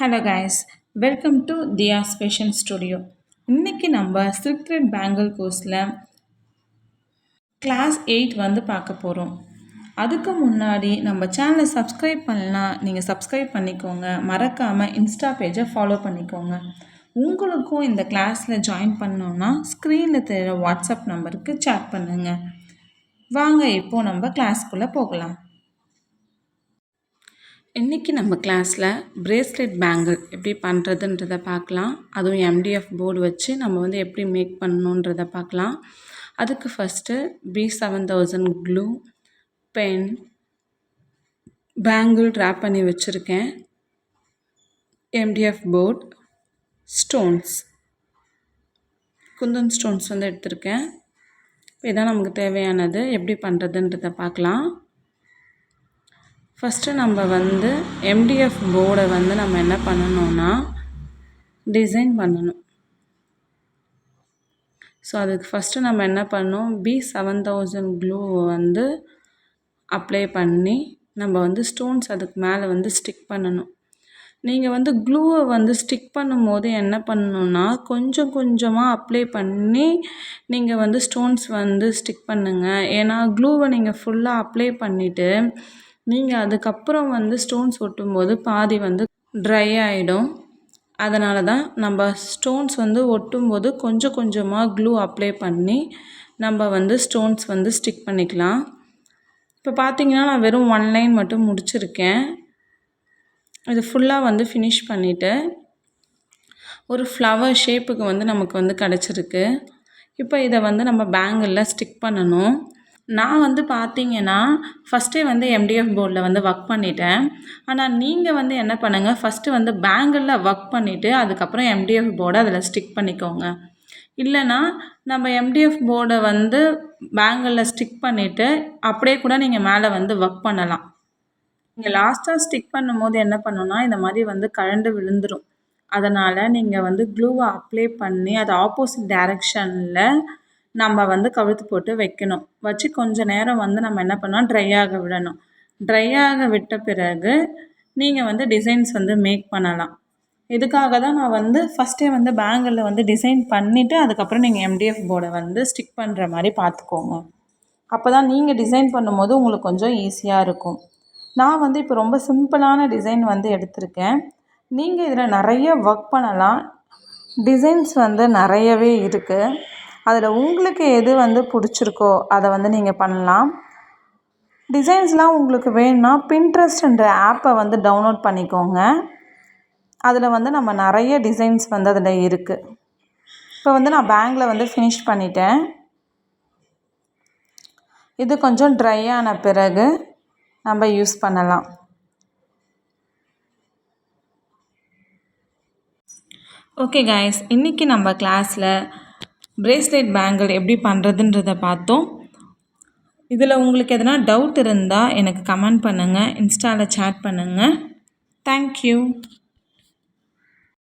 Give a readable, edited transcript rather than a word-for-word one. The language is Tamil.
Hello guys, welcome to Thiya's fashion studio. இன்றைக்கி நம்ம சில்க் த்ரெட் பேங்கிள் கோர்ஸில் கிளாஸ் 8 வந்து பார்க்க போகிறோம். அதுக்கு முன்னாடி நம்ம சேனலை சப்ஸ்கிரைப் பண்ணலாம், நீங்கள் சப்ஸ்கிரைப் பண்ணிக்கோங்க. மறக்காமல் இன்ஸ்டா பேஜை ஃபாலோ பண்ணிக்கோங்க. உங்களுக்கும் இந்த கிளாஸில் ஜாயின் பண்ணோன்னா ஸ்க்ரீனில் தெரிகிற வாட்ஸ்அப் நம்பருக்கு சேட் பண்ணுங்கள். வாங்க இப்போது நம்ம கிளாஸ்க்குள்ளே போகலாம். இன்றைக்கி நம்ம கிளாஸில் பிரேஸ்லெட் பேங்கிள் எப்படி பண்ணுறதுன்றதை பார்க்கலாம். அதுவும் எம்டிஎஃப் போர்டு வச்சு நம்ம வந்து எப்படி மேக் பண்ணணுன்றதை பார்க்கலாம். அதுக்கு first B7000 glue, pen, bangle drop பண்ணி வச்சுருக்கேன், MDF board, stones, kundan stones வந்து எடுத்திருக்கேன். இதான் நமக்கு தேவையானது. எப்படி பண்ணுறதுன்றதை பார்க்கலாம். ஃபஸ்ட்டு நம்ம வந்து எம்டிஎஃப் போர்டை வந்து நம்ம என்ன பண்ணணும்னா டிசைன் பண்ணணும். ஸோ அதுக்கு ஃபஸ்ட்டு நம்ம என்ன பண்ணணும், B7000 க்ளூவை வந்து அப்ளை பண்ணி நம்ம வந்து ஸ்டோன்ஸ் அதுக்கு மேலே வந்து ஸ்டிக் பண்ணணும். நீங்கள் வந்து க்ளூவை வந்து ஸ்டிக் பண்ணும்போது என்ன பண்ணணுன்னா கொஞ்சம் கொஞ்சமாக அப்ளை பண்ணி நீங்கள் வந்து ஸ்டோன்ஸ் வந்து ஸ்டிக் பண்ணுங்கள். ஏன்னா க்ளூவை நீங்கள் ஃபுல்லாக அப்ளை பண்ணிவிட்டு நீங்கள் அதுக்கப்புறம் வந்து ஸ்டோன்ஸ் ஒட்டும்போது பாதி வந்து ட்ரை ஆகிடும். அதனால தான் நம்ம ஸ்டோன்ஸ் வந்து ஒட்டும்போது கொஞ்சம் கொஞ்சமாக க்ளூ அப்ளை பண்ணி நம்ம வந்து ஸ்டோன்ஸ் வந்து ஸ்டிக் பண்ணிக்கலாம். இப்போ பார்த்திங்கன்னா நான் வெறும் 1 லைன் மட்டும் முடிச்சிருக்கேன். இது ஃபுல்லாக வந்து ஃபினிஷ் பண்ணிவிட்டு ஒரு ஃப்ளவர் ஷேப்புக்கு வந்து நமக்கு வந்து கிடச்சிருக்கு. இப்போ இதை வந்து நம்ம பேங்கிளில் ஸ்டிக் பண்ணணும். நான் வந்து பார்த்திங்கன்னா ஃபஸ்ட்டே வந்து எம்டிஎஃப் போர்டில் வந்து ஒர்க் பண்ணிட்டேன். ஆனால் நீங்கள் வந்து என்ன பண்ணுங்கள், ஃபஸ்ட்டு வந்து பேங்கிளில் ஒர்க் பண்ணிவிட்டு அதுக்கப்புறம் எம்டிஎஃப் போர்டை அதில் ஸ்டிக் பண்ணிக்கோங்க. இல்லைனா நம்ம எம்டிஎஃப் போர்டை வந்து பேங்கிளில் ஸ்டிக் பண்ணிவிட்டு அப்படியே கூட நீங்கள் மேலே வந்து ஒர்க் பண்ணலாம். நீங்கள் லாஸ்ட்டாக ஸ்டிக் பண்ணும்போது என்ன பண்ணணும்னா இந்த மாதிரி வந்து கழண்டு விழுந்துடும். அதனால் நீங்கள் வந்து க்ளூவை அப்ளை பண்ணி அதை ஆப்போசிட் டைரெக்ஷனில் நம்ம வந்து கவுத்து போட்டு வைக்கணும். வச்சு கொஞ்சம் நேரம் வந்து நம்ம என்ன பண்ணோம், ட்ரை ஆக விடணும். ட்ரை ஆக விட்ட பிறகு நீங்கள் வந்து டிசைன்ஸ் வந்து மேக் பண்ணலாம். இதுக்காக தான் நான் வந்து ஃபஸ்ட்டே வந்து பேங்கிளில் வந்து டிசைன் பண்ணிவிட்டு அதுக்கப்புறம் நீங்கள் எம்டிஎஃப் போர்டை வந்து ஸ்டிக் பண்ணுற மாதிரி பார்த்துக்கோங்க. அப்போ தான் நீங்கள் டிசைன் பண்ணும்போது உங்களுக்கு கொஞ்சம் ஈஸியாக இருக்கும். நான் வந்து இப்போ ரொம்ப சிம்பிளான டிசைன் வந்து எடுத்திருக்கேன். நீங்கள் இதில் நிறைய ஒர்க் பண்ணலாம். டிசைன்ஸ் வந்து நிறையவே இருக்குது. அதில் உங்களுக்கு எது வந்து பிடிச்சிருக்கோ அதை வந்து நீங்கள் பண்ணலாம். டிசைன்ஸ்லாம் உங்களுக்கு வேணும்னா பின்ட்ரெஸ்ட்ன்ற ஆப்பை வந்து டவுன்லோட் பண்ணிக்கோங்க. அதில் வந்து நம்ம நிறைய டிசைன்ஸ் வந்து அதில் இருக்குது. இப்போ வந்து நான் பேங்கில் வந்து ஃபினிஷ் பண்ணிட்டேன். இது கொஞ்சம் ட்ரை ஆன பிறகு நம்ம யூஸ் பண்ணலாம். ஓகே கைஸ், இன்றைக்கி நம்ம கிளாஸில் பிரேஸ்லெட் பேங்கிள் எப்படி பண்ணுறதுன்றதை பார்த்தோம். இதில் உங்களுக்கு எதனா டவுட் இருந்தால் எனக்கு கமெண்ட் பண்ணுங்கள், இன்ஸ்டாவில் சேட் பண்ணுங்கள். தேங்க்யூ.